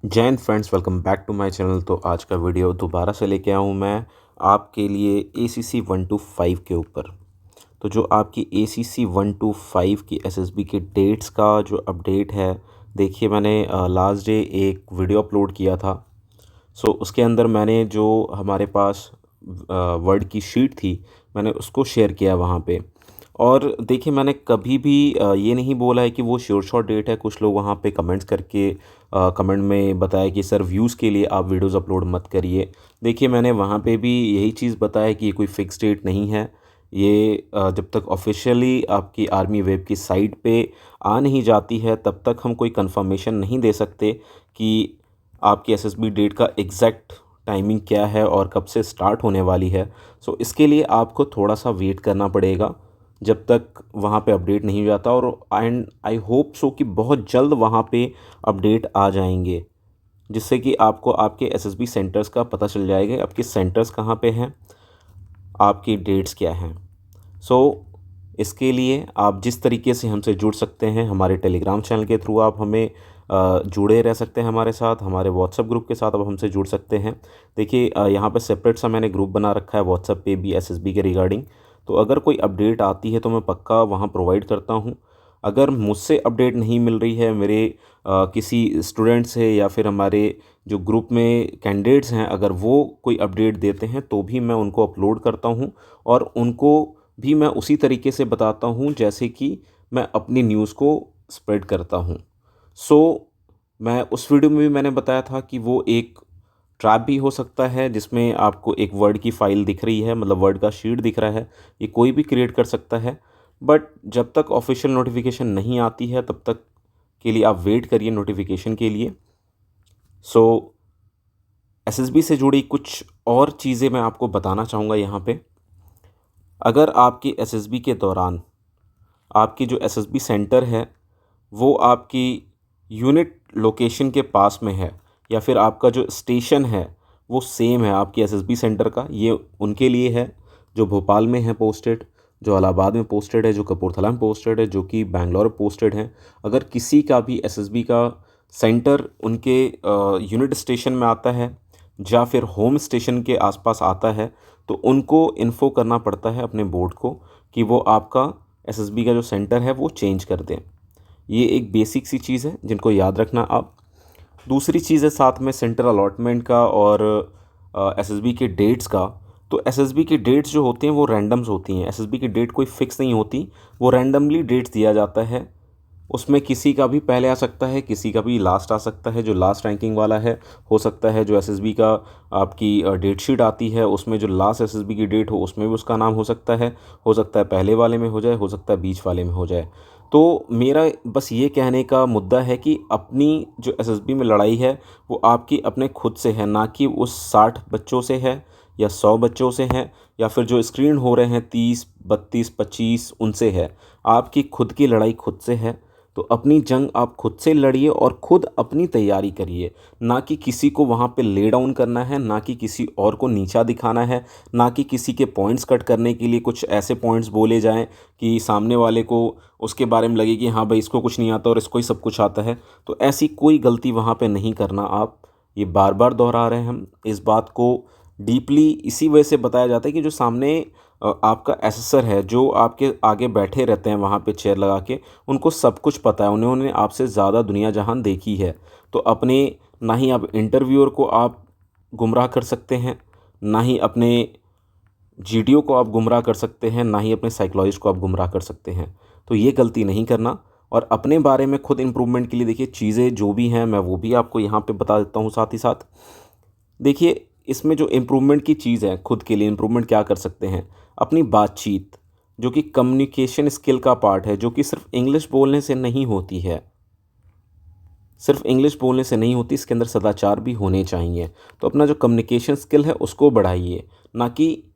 Jain friends, welcome back to my channel. तो आज का वीडियो दोबारा से लेके आया हूँ मैं आपके लिए ACC 125 के ऊपर। तो जो आपकी ACC 125 की SSB के डेट्स का जो अपडेट है, देखिए मैंने लास्ट डे एक वीडियो अपलोड किया था। सो उसके अंदर मैंने जो हमारे पास वर्ड की शीट थी, मैंने उसको शेयर किया वहाँ पे। और देखिए मैंने कभी भी ये नहीं बोला है कि वो श्योर शॉट डेट है। कुछ लोग वहाँ पे कमेंट्स करके कमेंट में बताया कि सर व्यूज़ के लिए आप वीडियोस अपलोड मत करिए। देखिए मैंने वहाँ पे भी यही चीज़ बताया कि ये कोई फ़िक्स डेट नहीं है। ये जब तक ऑफ़िशियली आपकी आर्मी वेब की साइट पे आ नहीं जाती है, तब तक हम कोई कंफर्मेशन नहीं दे सकते कि आपकी एसएसबी डेट का एग्जैक्ट टाइमिंग क्या है और कब से स्टार्ट होने वाली है। सो इसके लिए आपको थोड़ा सा वेट करना पड़ेगा जब तक वहाँ पे अपडेट नहीं हो जाता। और एंड आई होप सो कि बहुत जल्द वहाँ पे अपडेट आ जाएंगे, जिससे कि आपको आपके एसएसबी सेंटर्स का पता चल जाएगा, आपके सेंटर्स कहाँ पे हैं, आपकी डेट्स क्या हैं। सो इसके लिए आप जिस तरीके से हमसे जुड़ सकते हैं, हमारे टेलीग्राम चैनल के थ्रू आप हमें जुड़े रह सकते हैं हमारे साथ। हमारे व्हाट्सएप ग्रुप के साथ आप हमसे जुड़ सकते हैं। देखिए यहाँ पे सेपरेट सा मैंने ग्रुप बना रखा है व्हाट्सएप पे भी एसएसबी के रिगार्डिंग। तो अगर कोई अपडेट आती है तो मैं पक्का वहाँ प्रोवाइड करता हूँ। अगर मुझसे अपडेट नहीं मिल रही है, मेरे किसी स्टूडेंट से या फिर हमारे जो ग्रुप में कैंडिडेट्स हैं, अगर वो कोई अपडेट देते हैं तो भी मैं उनको अपलोड करता हूँ और उनको भी मैं उसी तरीके से बताता हूँ जैसे कि मैं अपनी न्यूज़ को स्प्रेड करता हूँ। सो मैं उस वीडियो में भी मैंने बताया था कि वो एक ट्रैप भी हो सकता है, जिसमें आपको एक वर्ड की फ़ाइल दिख रही है, मतलब वर्ड का शीट दिख रहा है। ये कोई भी क्रिएट कर सकता है। बट जब तक ऑफिशियल नोटिफिकेशन नहीं आती है तब तक के लिए आप वेट करिए नोटिफिकेशन के लिए। सो एसएसबी से जुड़ी कुछ और चीज़ें मैं आपको बताना चाहूँगा यहाँ पे। अगर आपकी एसएसबी के दौरान आपकी जो एसएसबी सेंटर है वो आपकी यूनिट लोकेशन के पास में है, या फिर आपका जो स्टेशन है वो सेम है आपकी एसएसबी सेंटर का, ये उनके लिए है जो भोपाल में है पोस्टेड, जो इलाहाबाद में पोस्टेड है, जो कपूरथला में पोस्टेड है, जो कि बैंगलोर में पोस्टेड है। अगर किसी का भी एसएसबी का सेंटर उनके यूनिट स्टेशन में आता है या फिर होम स्टेशन के आसपास आता है, तो उनको इन्फो करना पड़ता है अपने बोर्ड को कि वो आपका एसएसबी का जो सेंटर है वो चेंज कर दें। ये एक बेसिक सी चीज़ है जिनको याद रखना आप। दूसरी चीज़ है साथ में सेंटर अलॉटमेंट का और एसएसबी के डेट्स का। तो एसएसबी की डेट्स जो होती हैं वो रैंडम्स होती हैं। एसएसबी की डेट कोई फिक्स नहीं होती, वो रैंडमली डेट्स दिया जाता है। उसमें किसी का भी पहले आ सकता है, किसी का भी लास्ट आ सकता है। जो लास्ट रैंकिंग वाला है, हो सकता है जो एसएसबी का आपकी डेट शीट आती है उसमें जो लास्ट एसएसबी की डेट हो उसमें भी उसका नाम हो सकता है पहले वाले में हो जाए, हो सकता है बीच वाले में हो जाए। तो मेरा बस ये कहने का मुद्दा है कि अपनी जो एसएसबी में लड़ाई है वो आपकी अपने खुद से है, ना कि उस 60 बच्चों से है या 100 बच्चों से है, या फिर जो स्क्रीन हो रहे हैं 30 32 25 उनसे है। आपकी खुद की लड़ाई खुद से है। तो अपनी जंग आप खुद से लड़िए और खुद अपनी तैयारी करिए, ना कि किसी को वहाँ पे ले डाउन करना है, ना कि किसी और को नीचा दिखाना है, ना कि किसी के पॉइंट्स कट करने के लिए कुछ ऐसे पॉइंट्स बोले जाएं कि सामने वाले को उसके बारे में लगे कि हाँ भाई इसको कुछ नहीं आता और इसको ही सब कुछ आता है। तो ऐसी कोई गलती वहाँ पे नहीं करना आप। ये बार बार दोहरा रहे हैं हम इस बात को। डीपली इसी वजह से बताया जाता है कि जो सामने आपका एसेसर है, जो आपके आगे बैठे रहते हैं वहाँ पे चेयर लगा के, उनको सब कुछ पता है, उन्होंने आपसे ज़्यादा दुनिया जहान देखी है। तो अपने ना ही आप इंटरव्यूअर को आप गुमराह कर सकते हैं, ना ही अपने जीडीओ को आप गुमराह कर सकते हैं, ना ही अपने साइकोलॉजिस्ट को आप गुमराह कर सकते हैं। तो ये गलती नहीं करना। और अपने बारे में खुद इम्प्रूवमेंट के लिए देखिए चीज़ें जो भी हैं मैं वो भी आपको यहाँ पे बता देता हूँ साथ ही साथ। देखिए इसमें जो इम्प्रूवमेंट की चीज़ है, खुद के लिए इम्प्रूवमेंट क्या कर सकते हैं, अपनी बातचीत, जो कि कम्युनिकेशन स्किल का पार्ट है, जो कि सिर्फ इंग्लिश बोलने से नहीं होती है। सिर्फ इंग्लिश बोलने से नहीं होती, इसके अंदर सदाचार भी होने चाहिए। तो अपना जो कम्युनिकेशन स्किल है उसको बढ़ाइए, ना कि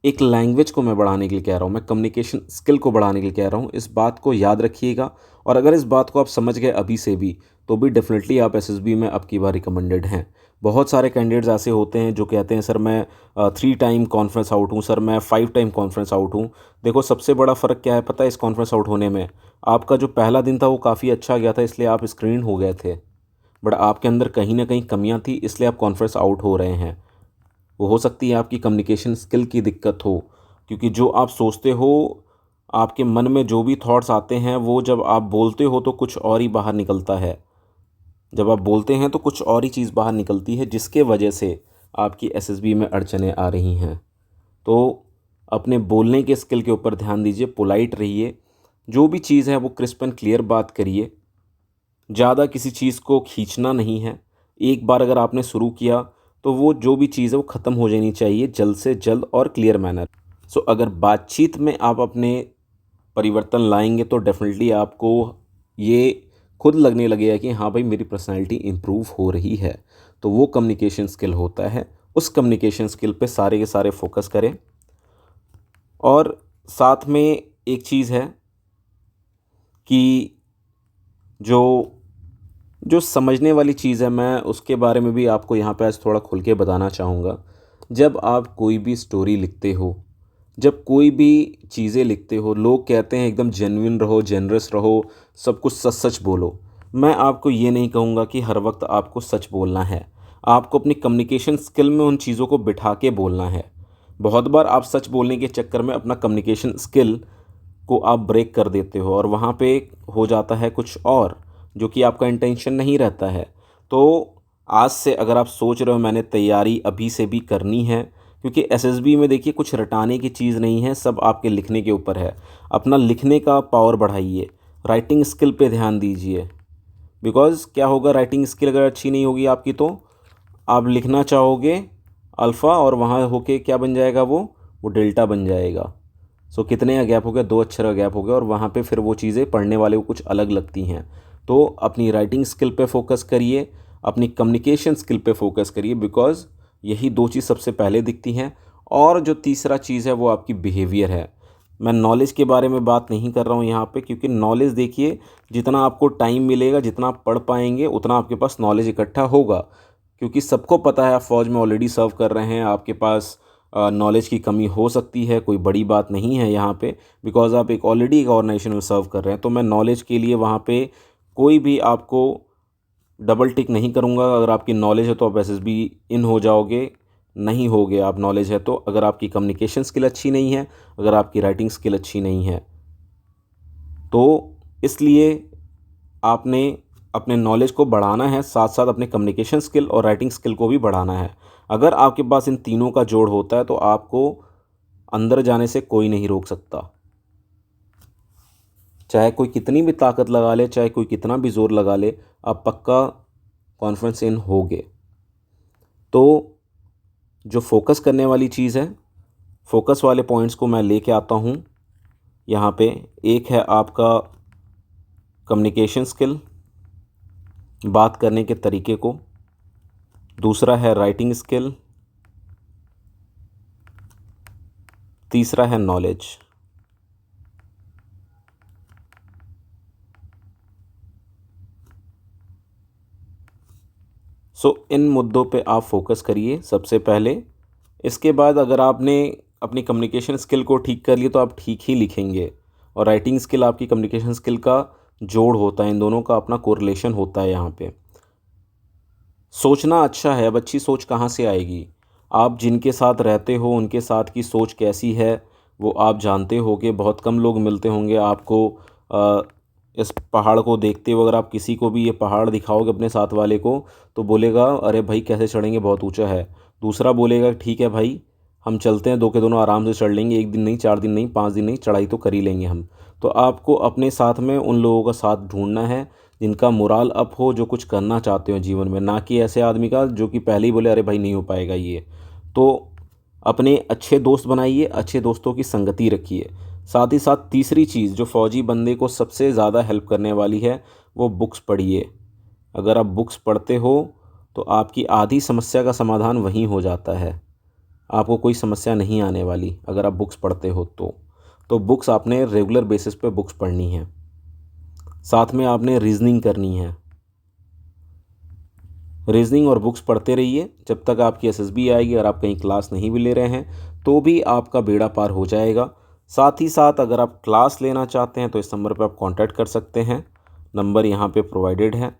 एक लैंग्वेज को मैं बढ़ाने के लिए कह रहा हूँ, मैं कम्युनिकेशन स्किल को बढ़ाने के लिए कह रहा हूँ। इस बात को याद रखिएगा। और अगर इस बात को आप समझ गए अभी से भी, तो भी डेफिनेटली आप एसएसबी में अब की बार रिकमेंडेड हैं। बहुत सारे कैंडिडेट्स ऐसे होते हैं जो कहते हैं सर मैं 3 टाइम कॉन्फ्रेंस आउट हूँ, सर मैं 5 टाइम कॉन्फ्रेंस आउट हूँ। देखो सबसे बड़ा फ़र्क क्या है पता है इस कॉन्फ्रेंस आउट होने में? आपका जो पहला दिन था वो काफ़ी अच्छा गया था, इसलिए आप स्क्रीन हो गए थे। बट आपके अंदर कहीं ना कहीं कमियां थी, इसलिए आप कॉन्फ्रेंस आउट हो रहे हैं। वो हो सकती है आपकी कम्युनिकेशन स्किल की दिक्कत हो, क्योंकि जो आप सोचते हो, आपके मन में जो भी थॉट्स आते हैं वो जब आप बोलते हो तो कुछ और ही बाहर निकलता है। जब आप बोलते हैं तो कुछ और ही चीज़ बाहर निकलती है, जिसके वजह से आपकी एसएसबी में अड़चनें आ रही हैं। तो अपने बोलने के स्किल के ऊपर ध्यान दीजिए, पोलाइट रहिए, जो भी चीज़ है वो क्रिस्प एंड क्लियर बात करिए। ज़्यादा किसी चीज़ को खींचना नहीं है। एक बार अगर आपने शुरू किया तो वो जो भी चीज़ है वो ख़त्म हो जानी चाहिए जल्द से जल्द और क्लियर मैनर। सो अगर बातचीत में आप अपने परिवर्तन लाएंगे तो डेफिनेटली आपको ये खुद लगने लगेगा कि हाँ भाई, मेरी पर्सनैलिटी इम्प्रूव हो रही है। तो वो कम्युनिकेशन स्किल होता है। उस कम्युनिकेशन स्किल पे सारे के सारे फोकस करें। और साथ में एक चीज़ है कि जो जो समझने वाली चीज़ है, मैं उसके बारे में भी आपको यहाँ पे आज थोड़ा खुल के बताना चाहूँगा। जब आप कोई भी स्टोरी लिखते हो, जब कोई भी चीज़ें लिखते हो, लोग कहते हैं एकदम जेन्युइन रहो, जेनरस रहो, सब कुछ सच सच बोलो। मैं आपको ये नहीं कहूँगा कि हर वक्त आपको सच बोलना है। आपको अपनी कम्युनिकेशन स्किल में उन चीज़ों को बिठा के बोलना है। बहुत बार आप सच बोलने के चक्कर में अपना कम्युनिकेशन स्किल को आप ब्रेक कर देते हो और वहाँ पे हो जाता है कुछ और, जो कि आपका इंटेंशन नहीं रहता है। तो आज से अगर आप सोच रहे हो मैंने तैयारी अभी से भी करनी है, क्योंकि एसएसबी में देखिए कुछ रटाने की चीज़ नहीं है, सब आपके लिखने के ऊपर है। अपना लिखने का पावर बढ़ाइए, राइटिंग स्किल पे ध्यान दीजिए। बिकॉज़ क्या होगा, राइटिंग स्किल अगर अच्छी नहीं होगी आपकी तो आप लिखना चाहोगे अल्फ़ा और वहाँ होके क्या बन जाएगा, वो डेल्टा बन जाएगा। सो कितने का गैप हो गया, 2 अक्षर का गैप हो गया, और वहाँ पे फिर वो चीज़ें पढ़ने वाले को कुछ अलग लगती हैं। तो अपनी राइटिंग स्किल पे फोकस करिए, अपनी कम्युनिकेशन स्किल पे फोकस करिए, बिकॉज़ यही 2 चीज़ सबसे पहले दिखती हैं। और जो तीसरा चीज़ है वो आपकी बिहेवियर है। मैं नॉलेज के बारे में बात नहीं कर रहा हूँ यहाँ पे, क्योंकि नॉलेज देखिए, जितना आपको टाइम मिलेगा, जितना आप पढ़ पाएंगे, उतना आपके पास नॉलेज इकट्ठा होगा। क्योंकि सबको पता है आप फ़ौज में ऑलरेडी सर्व कर रहे हैं, आपके पास नॉलेज की कमी हो सकती है, कोई बड़ी बात नहीं है यहाँ पे, बिकॉज़ आप एक ऑलरेडी एक ऑर्गेनाइजेशन में सर्व कर रहे हैं। तो मैं नॉलेज के लिए वहाँ पे कोई भी आपको डबल टिक नहीं करूँगा। अगर आपकी नॉलेज है तो आप एसएसबी इन हो जाओगे, नहीं होगे आप नॉलेज है तो। अगर आपकी कम्युनिकेशन स्किल अच्छी नहीं है, अगर आपकी राइटिंग स्किल अच्छी नहीं है, तो इसलिए आपने अपने नॉलेज को बढ़ाना है, साथ साथ अपने कम्युनिकेशन स्किल और राइटिंग स्किल को भी बढ़ाना है। अगर आपके पास इन तीनों का जोड़ होता है तो आपको अंदर जाने से कोई नहीं रोक सकता। चाहे कोई कितनी भी ताकत लगा ले, चाहे कोई कितना भी ज़ोर लगा ले, आप पक्का कॉन्फ्रेंस इन होगे। तो जो फोकस करने वाली चीज़ है, फोकस वाले पॉइंट्स को मैं लेके आता हूँ यहाँ पे। एक है आपका कम्युनिकेशन स्किल, बात करने के तरीके को। दूसरा है राइटिंग स्किल। तीसरा है नॉलेज। इन मुद्दों पे आप फोकस करिए सबसे पहले। इसके बाद अगर आपने अपनी कम्युनिकेशन स्किल को ठीक कर लिया तो आप ठीक ही लिखेंगे। और राइटिंग स्किल आपकी कम्युनिकेशन स्किल का जोड़ होता है, इन दोनों का अपना कोरिलेशन होता है यहाँ पे। सोचना अच्छा है, अब अच्छी सोच कहाँ से आएगी? आप जिनके साथ रहते हो उनके साथ की सोच कैसी है वो आप जानते होगे। बहुत कम लोग मिलते होंगे आपको इस पहाड़ को देखते हुए। अगर आप किसी को भी ये पहाड़ दिखाओगे अपने साथ वाले को तो बोलेगा अरे भाई कैसे चढ़ेंगे, बहुत ऊंचा है। दूसरा बोलेगा ठीक है भाई, हम चलते हैं, दो के दोनों आराम से चढ़ लेंगे, 1 दिन नहीं, 4 दिन नहीं, 5 दिन नहीं, चढ़ाई तो कर ही लेंगे हम। तो आपको अपने साथ में उन लोगों का साथ ढूंढना है जिनका मोराल अप हो, जो कुछ करना चाहते हो जीवन में, ना कि ऐसे आदमी का जो कि पहले ही बोले अरे भाई नहीं हो पाएगा ये। तो अपने अच्छे दोस्त बनाइए, अच्छे दोस्तों की संगति रखिए। साथ ही साथ तीसरी चीज़ जो फ़ौजी बंदे को सबसे ज़्यादा हेल्प करने वाली है, वो बुक्स पढ़िए। अगर आप बुक्स पढ़ते हो तो आपकी आधी समस्या का समाधान वहीं हो जाता है। आपको कोई समस्या नहीं आने वाली अगर आप बुक्स पढ़ते हो तो बुक्स आपने रेगुलर बेसिस पे बुक्स पढ़नी है। साथ में आपने रीजनिंग करनी है। रीजनिंग और बुक्स पढ़ते रहिए जब तक आपकी एसएसबी आएगी। अगर आप कहीं क्लास नहीं भी ले रहे हैं तो भी आपका बेड़ा पार हो जाएगा। साथ ही साथ अगर आप क्लास लेना चाहते हैं तो इस नंबर पर आप कांटेक्ट कर सकते हैं, नंबर यहाँ पे प्रोवाइडेड है।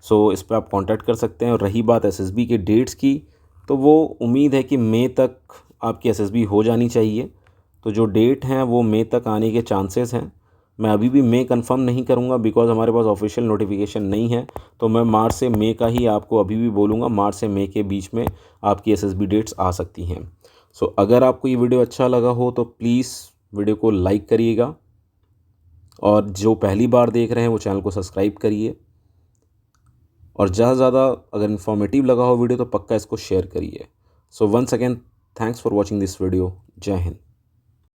सो इस पर आप कांटेक्ट कर सकते हैं। और रही बात एसएसबी के डेट्स की, तो वो उम्मीद है कि मई तक आपकी एसएसबी हो जानी चाहिए। तो जो डेट हैं वो मई तक आने के चांसेस हैं। मैं अभी भी मई कंफर्म नहीं करूंगा बिकॉज़ हमारे पास ऑफिशियल नोटिफिकेशन नहीं है। तो मैं मार्च से मई का ही आपको अभी भी बोलूँगा, मार्च से मई के बीच में आपकी एसएसबी डेट्स आ सकती हैं। सो अगर आपको ये वीडियो अच्छा लगा हो तो प्लीज़ वीडियो को लाइक करिएगा, और जो पहली बार देख रहे हैं वो चैनल को सब्सक्राइब करिए, और ज़्यादा से ज़्यादा अगर इन्फॉर्मेटिव लगा हो वीडियो तो पक्का इसको शेयर करिए। So once again thanks for watching this video. जय हिंद।